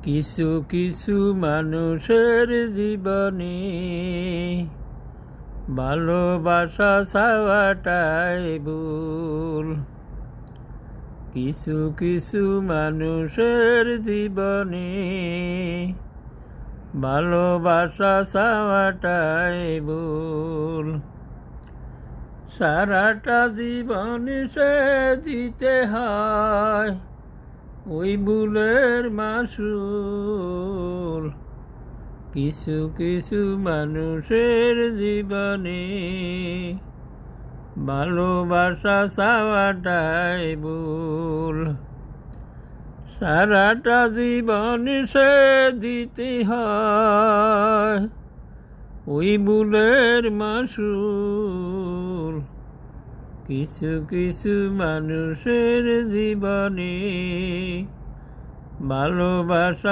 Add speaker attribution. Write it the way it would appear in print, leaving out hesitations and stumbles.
Speaker 1: কিছু কিছু মানুষের জীবনে ভালোবাসা চাওয়াটাই ভুল। কিছু কিছু মানুষের জীবনে ভালোবাসা চাওয়াটাই ভুল। সারাটা জীবন সে দিতে হয় ওই ভুলের মাসুল। কিছু কিছু মানুষের জীবনে ভালোবাসা চাওয়াটাই ভুল। সারাটা জীবন সে দিতে হয় ওই ভুলের মাসুল। কিছু কিছু মানুষের জীবনে ভালোবাসা